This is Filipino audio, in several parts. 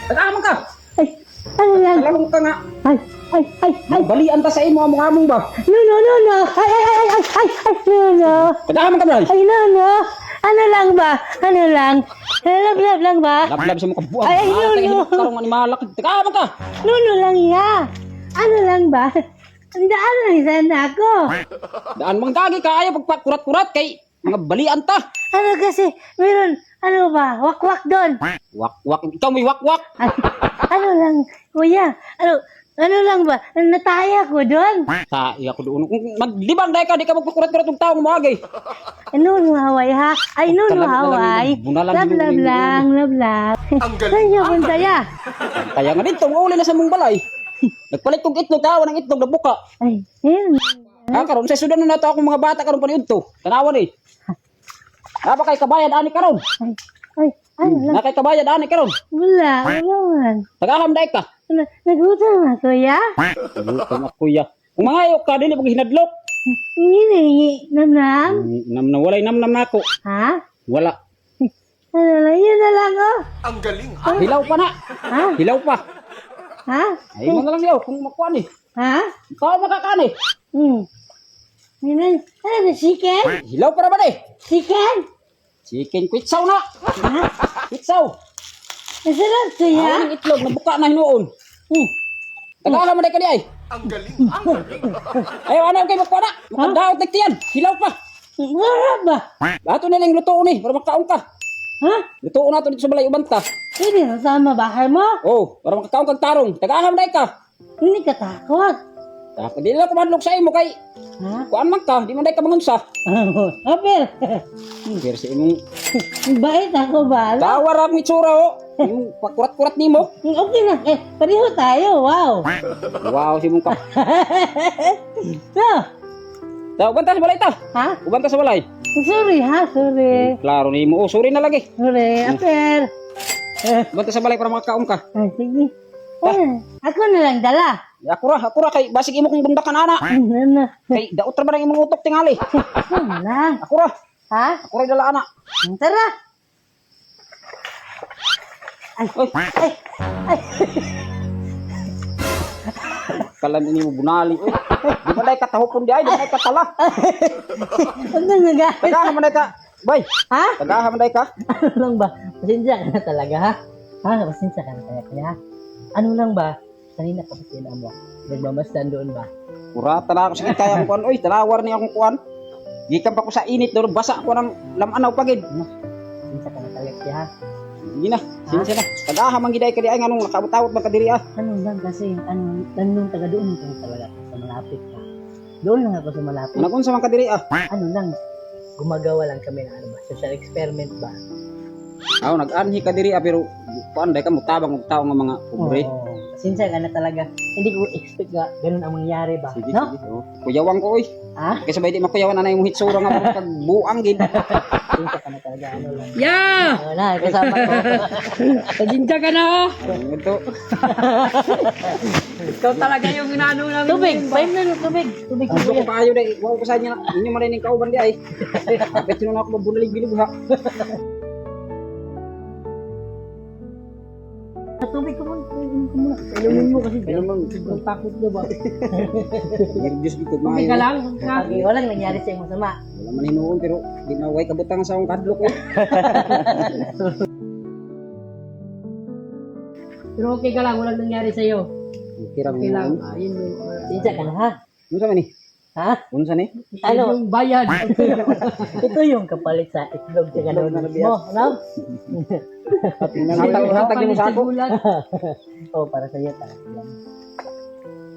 Tagaman ka. Ay, ano lang? Alam ka nga. Ay. Balian ta sa imo among ba? No. Ay, no. Tagaman ka bray. Ay, no. Ano lang ba? Love lang ba? Lablab sa mo kabuang. Ay, no. Karong animalak. Tagaman ka. No lang ya. Ano lang ba? Tandaan lang sana ako. Daan mang gagi ka ayaw pagpakurat-kurat kay mga balian ta. Ano kasi, meron, ano ba, wakwak doon. Wak-wak. Ikaw may wak-wak. Ay, ano lang, kuya, ano lang ba, nataya ko doon. Sa iya ko doon. Kung maglibang dahil ka, di ka magpakurat-kurat ng taong umagay. Ano haway ha? Ay, no haway. Love lang. Ang galing. Saan niya punta ya? Kaya nga dito, uli na sa mong balay. Nagpalit kong itlog, tawa ng itlog na buka. Ay, yun. Karon sa sudan na nato akong mga bata karon paniud to. Tanawan eh. Aba kay kabayad ani karon. Ay, ano lang, Na kay kabayad ani karon. wala man. Tagaham day ka. Nagutom na, kuya. Gutom ako ya. Kung mga ayok ka dili pag hinadlok. Hindi, namnam. Nam walay namnam nako. Ha? Wala. Ano lang, yun na lang, oh. Ang galing. Hilaw pa na. Ha? Hilaw pa. Ha? Ay mo na lang yaw kung makuan eh. Ha? Ikaw makakan eh. Yun na, ano na, chicken? Hilaw pa naman eh. Chicken? Chicken kwitsaw na. Kwitsaw. Masarap kuya. Ang itlog na buka na hinuon. Tagaham day ka di ay. Ang galing. Ang galing. Ay ano kay makuan na. Makadaot nagtiyan. Hilaw pa. Masarap ba? Ato na lang lutoon eh para makaon ka. Ha? Lutoon nato dito sa balay uban ta. Pwede na sama bahay mo? Oh, para makakaon kag tarong. Tagaham day ka. Hindi ka takot. Tapos di na ko madlok sa imo kay Ha? kuan man ka, di man day ka mangunsa. Apel. Pero sa imong Bait ako ba? tawar ang itsura oh. Yung pakurat-kurat nimo. Okay na. Pareho tayo. Wow. Wow, si imong ka. So, Ta uban ta sa balay ta. ha? Uban ta sa balay. Sorry ha, sorry. Klaro nimo. Oh, sorry na lagi. Sorry, Apel. Uban ta sa balay para makakaon ka. Sige. Ako na lang dala. Ako ra kay basig imo kong bundakan ana. Ano? Kay daot ra ba nang imong utok tingali. Ano lang. Ako ra Ha? dala ana. Tara. Ay, Oy, ay, ay. kalan ini mo bunali. Oy, di man day katahupon di ay, di man day katala. Ano nga? Tagaham man day ka. Bay, Ha? tagaham man day ka. Ano lang ba? Pasensya ka na talaga ha? Ha? Pasensya ka na talaga ha? Ano lang ba? Kanina ka pa mo. Nagmamasdan doon ba? Kurata na ako sige kaya ko kuan. Oy, talawar ni akong kuan. Gikan pa ko sa init doon basa ko ng lamanaw pagid. Pasensya ka na talaga ha? Hindi na, sinsya na. Tagaham ang giday ka di ay nganong nakabutawot man kadiri ah. Ano lang kasi, tanong taga doon ka talaga sa malapit ka. Doon lang ako sa malapit. Nagunsa man kadiri ah. Ano lang, gumagawa lang kami ng ano ba? Social experiment ba? Aw nag-anhi kadiri ah pero kuan day ka mutabang og tawo nga mga pobre. Oo. Pasensya ka na talaga. Hindi ko expect nga ganun ang mangyari ba? Sige, No? sige. Oh. Kuyawang ko oy. Ha? Kaysa ba di makuyawan na yung hitsura nga mga kag buang gid. Pasensya ka na talaga. Ano lang. Yeah! Ano na, kasama ko. Tadinja ka na oh. Ito. Ikaw talaga yung inaano namin. Tubig! 5 na tubig! Tubig Ang ko ko pa ayo day. Wow ko sa inyo na. Inyo man ning kauban di ay. Kapit sino na ako mabunalig-bilig ha. Tubig ko muna. Tubig ko muna. Inumin mo kasi. Ang takot na ba? Nervyos dito Tubig maayo. ka lang. Okay, walang nangyari sa iyong masama. Wala man hinuon pero di na way kabutang sa akong kadlok eh. Pero okay ka lang, walang nangyari sa iyo. Okay lang. Okay lang. Ayun, pasensya ka na ha? Unsa man ni? Ha? Unsa ni? Ano? Yung bayad. Ito yung kapalit sa itlog sa gano'n mo. Ano? Hatag mo sa ako. Oo, para sa iyo talaga.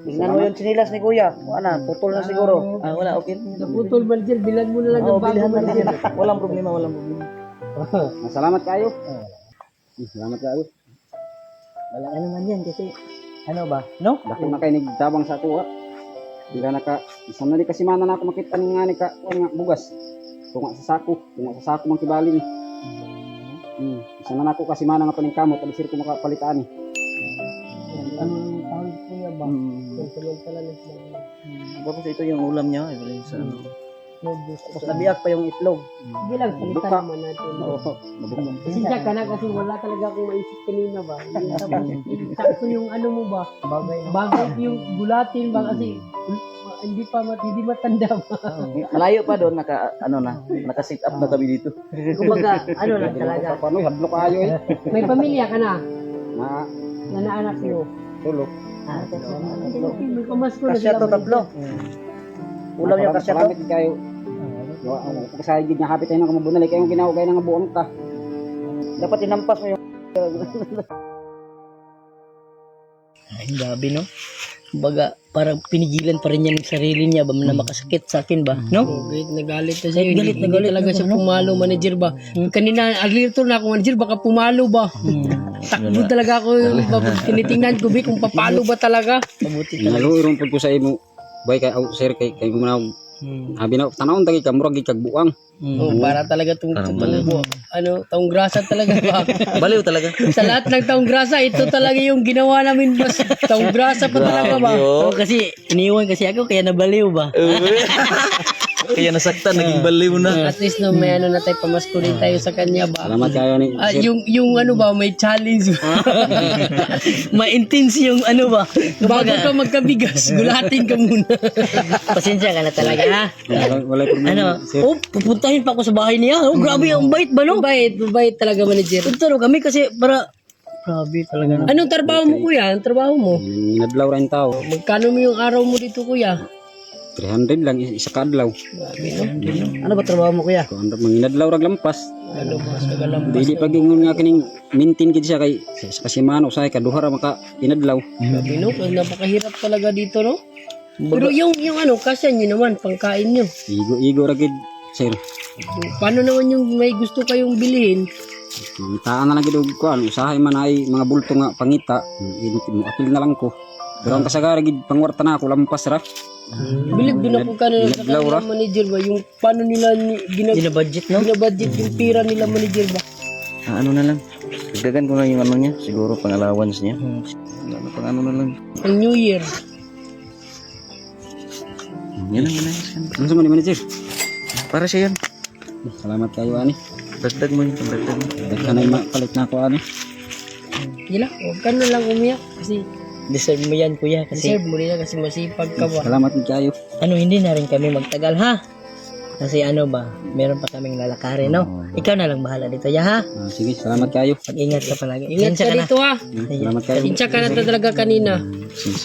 Tingnan mo yung sinilas ni Kuya. Wala, putol na siguro. Ah, wala, okay. Naputol man sir, bilan mo na lang ng bago bilhan man na sir. lang. Walang problema, walang problema. Salamat kayo. Salamat kayo. Wala ano man yan kasi, ano ba? No? Dako na kayo nagtabang sa ako ha. Di ka naka Isa na di kasi mana na ako makita nga ni ka kuan nga bugas. Tunga sa sako man kibali ni. Isa na ako kasi mana nga paning kamot, alisir ko makapalitaan ni. Ano yung tawag kuya ba? Samantala na sila. Tapos ito yung ulam niya, ay sa ano. Tapos nabiyak pa yung itlog. Sige lang, palitan Duka. naman natin. Oo. Pasensya ka na kasi wala talaga akong maisip kanina ba. Sakto yung ano mo ba? Bagay yung gulatin ba kasi hindi matanda ba. Malayo pa doon, naka-sit up na kami dito. Kumbaga, ano lang talaga. Paano hadlok kayo eh. May pamilya ka na? Na Nanaanak mo? tulog. May pamasko na Kasya to tatlo. Ulam yung kasya to. Salamat kayo. Kasi gid nga hapit tayo ng kamabunal kayo ginawa kayo nga buong ka. Dapat inampas mo yung... Ay, gabi, no? Kumbaga, parang pinigilan pa rin niya ng sarili niya ba na makasakit sa akin ba, no? Nagalit na siya. Galit na Hindi galit talaga na siya ano? pumalo, manager ba? Kanina, alirto na ako, manager, baka pumalo ba? Takbo talaga ako, tinitingnan ko, kung papalo ba talaga. Mabuti talaga. Naluirong pud ko sa imo. Bay kay sir kay gumaw. Habi na tanawon tagi ka murag kag buang. Oh, para talaga itong taong grasa talaga ba? Baliw talaga. Sa lahat ng taong grasa, ito talaga yung ginawa namin boss. Taong grasa pa talaga ba? Oo, kasi iniwan kasi ako kaya nabaliw ba? Kaya nasaktan, naging baliw na. At least no, may ano na tayo, pamasko din tayo sa kanya ba? Salamat kayo ni sir. Yung ano ba, may challenge ba? Ma-intense yung ano ba? Bago ka magkabigas, gulatin ka muna. Pasensya ka na talaga ha. Wala problema. Ano? Sir. Oh, pupuntahin pa ako sa bahay niya. Oh, grabe, ang bait ba no? Mabait talaga manager. Punta kami kasi para... Grabe talaga. Anong trabaho mo kuya? Anong trabaho mo? Nadlaw ra in tao. Magkano mo yung araw mo dito kuya? 300 lang isa ka adlaw. Ano ba trabaho mo kuya? Kung manginadlaw rag lampas. Ano mas magalampas. Dili pag ingon nga kining maintain gid siya kay sa kasimano usahay ka duha ra maka inadlaw. Sabi no, napakahirap talaga dito no? Pero yung ano, kasya nyo naman, pangkain nyo. Igo ra gid sir. Paano naman yung may gusto kayong bilhin? Taan na gid og kuan usahay man ay mga bulto nga pangita. Apil na lang ko. Pero ang kasagara gid pangwarta na ako lampas ra. Bilib din ako kanina sa Laura? kanila manager ba? Yung paano nila Binabudget no? binabudget yung pira nila manager ba? Ano na lang. Dagdagan ko na yung ano niya. Siguro pang allowance niya. Pang ano na lang. Ang New Year. Yan ang manayos yan. Ano sa man manager? Para siya yan. Salamat kayo ani. Dagdag mo yung pagdagdag mo. Kanay mapalit na ako ani. Yala, huwag ka na lang umiyak kasi Deserve mo yan kuya kasi deserve mo nila kasi masipag ka ba? Salamat din kayo. ano hindi na rin kami magtagal ha. Kasi ano ba, meron pa kaming lalakarin no? Ikaw na lang bahala dito ya ha. Sige, salamat kayo. Mag-ingat ka palagi. Ingat ka Pasensya dito ha. Salamat kayo. Insya ka na talaga kanina.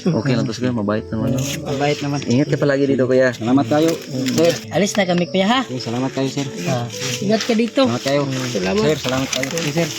Okay lang to siguro. Mabait naman. No? Mabait naman. Ingat ka palagi dito kuya. Salamat kayo. Sir. Alis na kami kuya ha. Salamat kayo sir. Ah. Ingat ka dito. Salamat kayo. Salamat. Sir, salamat kayo. Sir.